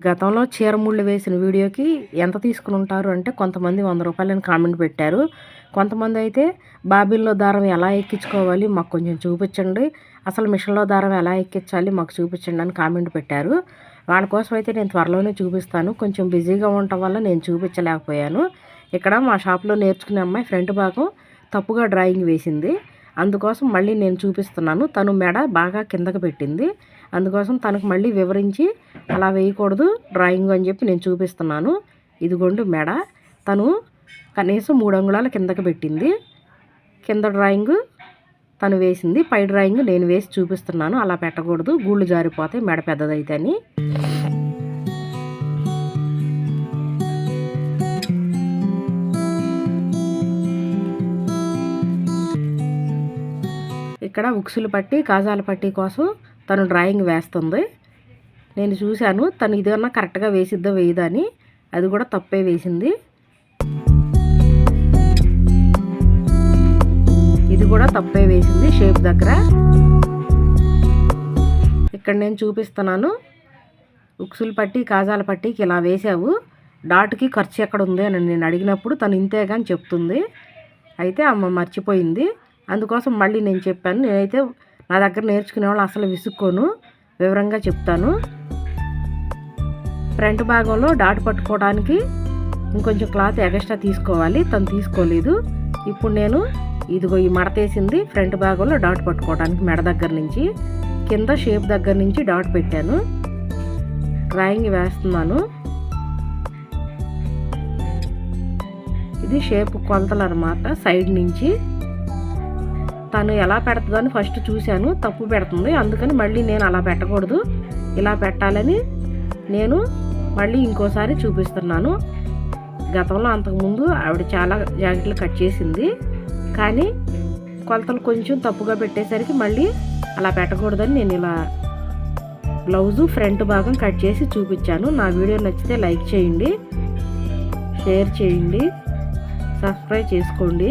గతంలో చీర ముళ్ళు వేసిన వీడియోకి ఎంత తీసుకుని ఉంటారు అంటే కొంతమంది 100 రూపాయలని కామెంట్ పెట్టారు. కొంతమంది అయితే బాబిన్‌లో దారం ఎలా ఎక్కించుకోవాలి మాకు కొంచెం చూపించండి. అసలు మిషన్‌లో దారం ఎలా ఎక్కించాలి మాకు చూపించండి అని కామెంట్ పెట్టారు. వాళ్ళ కోసం అయితే నేను త్వరలోనే చూపిస్తాను. కొంచెం బిజీగా ఉండటం వల్ల నేను చూపించలేకపోయాను. ఇక్కడ మా షాప్‌లో నేర్చుకునే అమ్మాయి ఫ్రంట్ భాగం తప్పుగా డ్రాయింగ్ వేసింది. అందుకోసం మళ్ళీ నేను చూపిస్తున్నాను. తను మెడ బాగా కిందకి పెట్టింది. అందుకోసం తనకు మళ్ళీ వివరించి అలా వేయకూడదు డ్రాయింగ్ అని చెప్పి నేను చూపిస్తున్నాను. ఇదిగోండి మెడ. తను కనీసం 3 అంగుళాల కిందకి పెట్టింది. కింద డ్రాయింగ్ తను వేసింది. పై డ్రాయింగ్ నేను వేసి చూపిస్తున్నాను. అలా పెట్టకూడదు, గూళ్ళు జారిపోతాయి మెడ పెద్దదైతే అని. ఇక్కడ ఉక్సులు పట్టి కాజాల పట్టి కోసం తను డ్రాయింగ్ వేస్తుంది. నేను చూశాను తను ఇదన్నా కరెక్ట్గా వేసిద్దా వేయదా అని. అది కూడా తప్పే వేసింది. ఇది కూడా తప్పే వేసింది షేప్ దగ్గర. ఇక్కడ నేను చూపిస్తున్నాను. ఉక్సులు పట్టి కాజాల పట్టికి ఇలా వేసావు, డాట్కి ఖర్చు ఎక్కడ ఉంది అని నేను అడిగినప్పుడు తను ఇంతేగా అని చెప్తుంది. అయితే అమ్మ మర్చిపోయింది. అందుకోసం మళ్ళీ నేను చెప్పాను. నేనైతే నా దగ్గర నేర్చుకునే వాళ్ళు అసలు విసుక్కోను, వివరంగా చెప్తాను. ఫ్రంట్ భాగంలో డాట్ పట్టుకోవడానికి ఇంకొంచెం క్లాత్ ఎక్స్ట్రా తీసుకోవాలి. తను తీసుకోలేదు. ఇప్పుడు నేను ఇదిగో ఈ మడతేసింది ఫ్రంట్ భాగంలో డాట్ పట్టుకోవడానికి మెడ దగ్గర నుంచి కింద షేప్ దగ్గర నుంచి డాట్ పెట్టాను. డ్రాయింగ్ వేస్తున్నాను. ఇది షేప్ కొలతలు అన్నమాట. సైడ్ నుంచి తను ఎలా పెడుతుందని ఫస్ట్ చూశాను, తప్పు పెడుతుంది. అందుకని మళ్ళీ నేను అలా పెట్టకూడదు, ఇలా పెట్టాలని నేను మళ్ళీ ఇంకోసారి చూపిస్తున్నాను. గతంలో అంతకుముందు ఆవిడ చాలా జాకెట్లు కట్ చేసింది, కానీ కొలతలు కొంచెం తప్పుగా పెట్టేసరికి మళ్ళీ అలా పెట్టకూడదని నేను ఇలా బ్లౌజు ఫ్రంట్ భాగం కట్ చేసి చూపించాను. నా వీడియో నచ్చితే లైక్ చేయండి, షేర్ చేయండి, సబ్స్క్రైబ్ చేసుకోండి.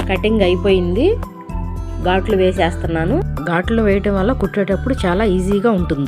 కటింగ్ అయిపోయింది. ఘాట్లు వేసేస్తున్నాను. ఘాట్లు వేయటం వల్ల కుట్టేటప్పుడు చాలా ఈజీగా ఉంటుంది.